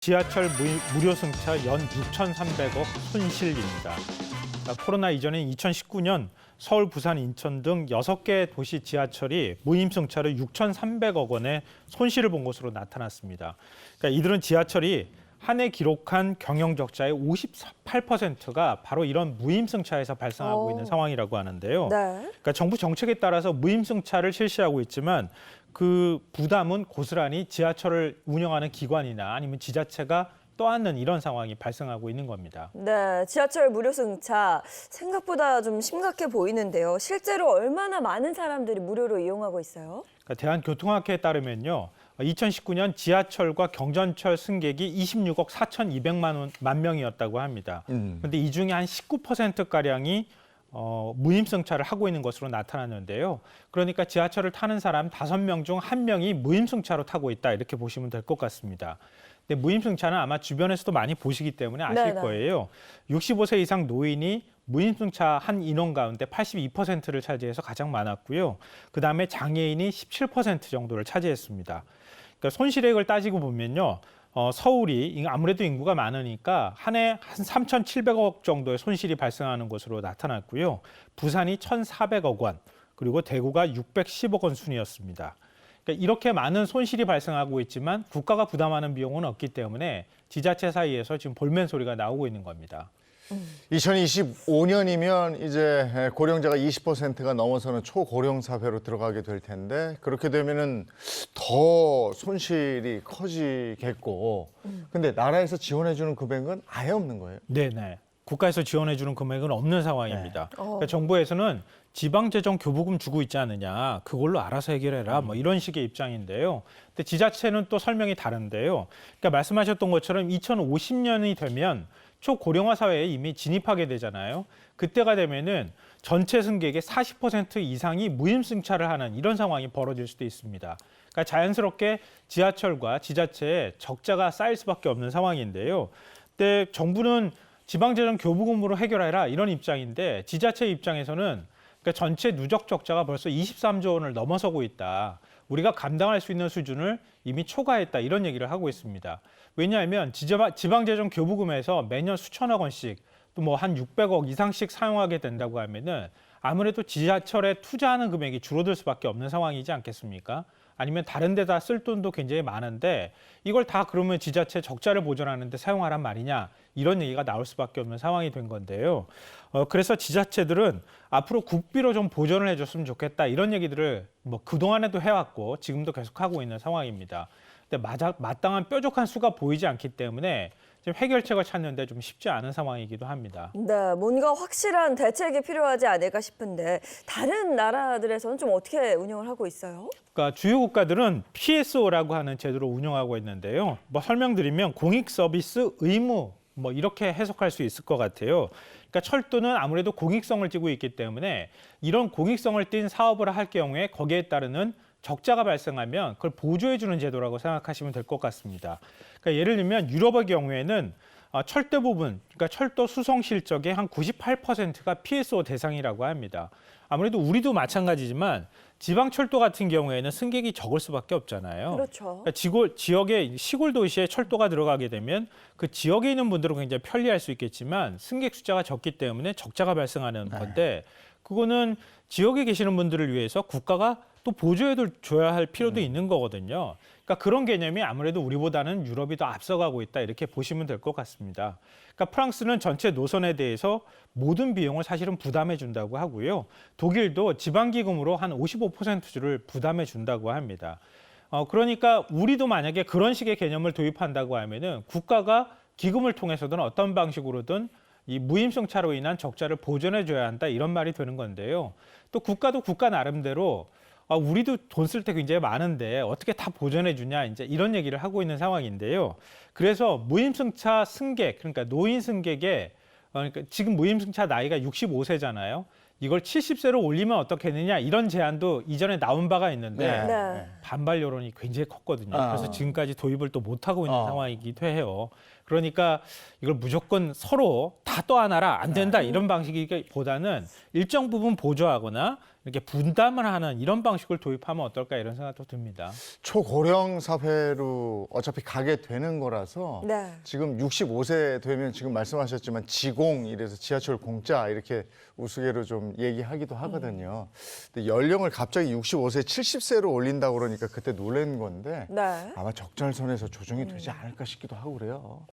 지하철 무료 승차 연 6,300억 손실입니다. 코로나 이전인 2019년 서울, 부산, 인천 등 6개 도시 지하철이 무임 승차로 6,300억 원의 손실을 본 것으로 나타났습니다. 그러니까 이들은 지하철이 한 해 기록한 경영 적자의 58%가 바로 이런 무임 승차에서 발생하고 있는 상황이라고 하는데요. 네. 그러니까 정부 정책에 따라서 무임 승차를 실시하고 있지만 그 부담은 고스란히 지하철을 운영하는 기관이나 아니면 지자체가 떠안는 이런 상황이 발생하고 있는 겁니다. 네, 지하철 무료 승차 생각보다 좀 심각해 보이는데요. 실제로 얼마나 많은 사람들이 무료로 이용하고 있어요? 그러니까 대한교통학회에 따르면요. 2019년 지하철과 경전철 승객이 26억 4,200만 명이었다고 합니다. 그런데 이 중에 한 19%가량이 무임 승차를 하고 있는 것으로 나타났는데요. 그러니까 지하철을 타는 사람 5명 중 1명이 무임 승차로 타고 있다 이렇게 보시면 될 것 같습니다. 근데 무임 승차는 아마 주변에서도 많이 보시기 때문에 아실 네네. 거예요. 65세 이상 노인이 무임 승차 한 인원 가운데 82%를 차지해서 가장 많았고요. 그다음에 장애인이 17% 정도를 차지했습니다. 그러니까 손실액을 따지고 보면요. 서울이 아무래도 인구가 많으니까 한 해 한 3,700억 정도의 손실이 발생하는 것으로 나타났고요. 부산이 1,400억 원, 그리고 대구가 610억 원 순이었습니다. 그러니까 이렇게 많은 손실이 발생하고 있지만 국가가 부담하는 비용은 없기 때문에 지자체 사이에서 지금 볼멘 소리가 나오고 있는 겁니다. 2025년이면 이제 고령자가 20%가 넘어서는 초고령 사회로 들어가게 될 텐데 그렇게 되면은 더 손실이 커지겠고 근데 나라에서 지원해 주는 금액은 아예 없는 거예요. 네네. 국가에서 지원해 주는 금액은 없는 상황입니다. 그러니까 정부에서는 지방재정교부금 주고 있지 않느냐, 그걸로 알아서 해결해라, 뭐 이런 식의 입장인데요. 근데 지자체는 또 설명이 다른데요. 그러니까 말씀하셨던 것처럼 2050년이 되면 초고령화 사회에 이미 진입하게 되잖아요. 그때가 되면은 전체 승객의 40% 이상이 무임 승차를 하는 이런 상황이 벌어질 수도 있습니다. 그러니까 자연스럽게 지하철과 지자체에 적자가 쌓일 수밖에 없는 상황인데요. 근데 정부는 지방재정 교부금으로 해결해라 이런 입장인데 지자체 입장에서는 그러니까 전체 누적 적자가 벌써 23조 원을 넘어서고 있다. 우리가 감당할 수 있는 수준을 이미 초과했다 이런 얘기를 하고 있습니다. 왜냐하면 지방재정 교부금에서 매년 수천억 원씩 또 뭐 한 600억 이상씩 사용하게 된다고 하면은 아무래도 지하철에 투자하는 금액이 줄어들 수밖에 없는 상황이지 않겠습니까? 아니면 다른 데다 쓸 돈도 굉장히 많은데 이걸 다 그러면 지자체 적자를 보전하는 데 사용하란 말이냐 이런 얘기가 나올 수밖에 없는 상황이 된 건데요. 그래서 지자체들은 앞으로 국비로 좀 보전을 해줬으면 좋겠다 이런 얘기들을 뭐 그동안에도 해왔고 지금도 계속하고 있는 상황입니다. 근데 마땅한 뾰족한 수가 보이지 않기 때문에 지금 해결책을 찾는데 좀 쉽지 않은 상황이기도 합니다. 네, 뭔가 확실한 대책이 필요하지 않을까 싶은데 다른 나라들에서는 좀 어떻게 운영을 하고 있어요? 그러니까 주요 국가들은 PSO라고 하는 제도를 운영하고 있는데요. 뭐 설명드리면 공익 서비스 의무 뭐 이렇게 해석할 수 있을 것 같아요. 그러니까 철도는 아무래도 공익성을 띠고 있기 때문에 이런 공익성을 띈 사업을 할 경우에 거기에 따르는 적자가 발생하면 그걸 보조해 주는 제도라고 생각하시면 될 것 같습니다. 그러니까 예를 들면 유럽의 경우에는 철도 부분, 그러니까 철도 수송 실적의 한 98%가 PSO 대상이라고 합니다. 아무래도 우리도 마찬가지지만 지방 철도 같은 경우에는 승객이 적을 수밖에 없잖아요. 그렇죠. 그러니까 지역의 시골 도시에 철도가 들어가게 되면 그 지역에 있는 분들은 굉장히 편리할 수 있겠지만 승객 숫자가 적기 때문에 적자가 발생하는 건데 그거는 지역에 계시는 분들을 위해서 국가가 또 보조해 줘야 할 필요도 있는 거거든요. 그러니까 그런 개념이 아무래도 우리보다는 유럽이 더 앞서가고 있다 이렇게 보시면 될 것 같습니다. 그러니까 프랑스는 전체 노선에 대해서 모든 비용을 사실은 부담해 준다고 하고요. 독일도 지방기금으로 한 55%를 부담해 준다고 합니다. 그러니까 우리도 만약에 그런 식의 개념을 도입한다고 하면은 국가가 기금을 통해서든 어떤 방식으로든 이 무임승차로 인한 적자를 보전해 줘야 한다 이런 말이 되는 건데요. 또 국가도 국가 나름대로 우리도 돈 쓸 때 굉장히 많은데 어떻게 다 보전해 주냐 이제 이런 얘기를 하고 있는 상황인데요. 그래서 무임승차 승객 그러니까 노인 승객의 그러니까 지금 무임승차 나이가 65세잖아요. 이걸 70세로 올리면 어떻겠느냐 이런 제안도 이전에 나온 바가 있는데 네. 반발 여론이 굉장히 컸거든요. 그래서 지금까지 도입을 또 못하고 있는 상황이기도 해요. 그러니까 이걸 무조건 서로 다 떠안아라 안 된다 이런 방식이기보다는 일정 부분 보조하거나 이렇게 분담을 하는 이런 방식을 도입하면 어떨까 이런 생각도 듭니다. 초고령 사회로 어차피 가게 되는 거라서 네. 지금 65세 되면 지금 말씀하셨지만 지공 이래서 지하철 공짜 이렇게 우스개로 좀 얘기하기도 하거든요. 근데 연령을 갑자기 65세, 70세로 올린다고 그러니까 그때 놀란 건데 네. 아마 적절선에서 조정이 되지 않을까 싶기도 하고 그래요.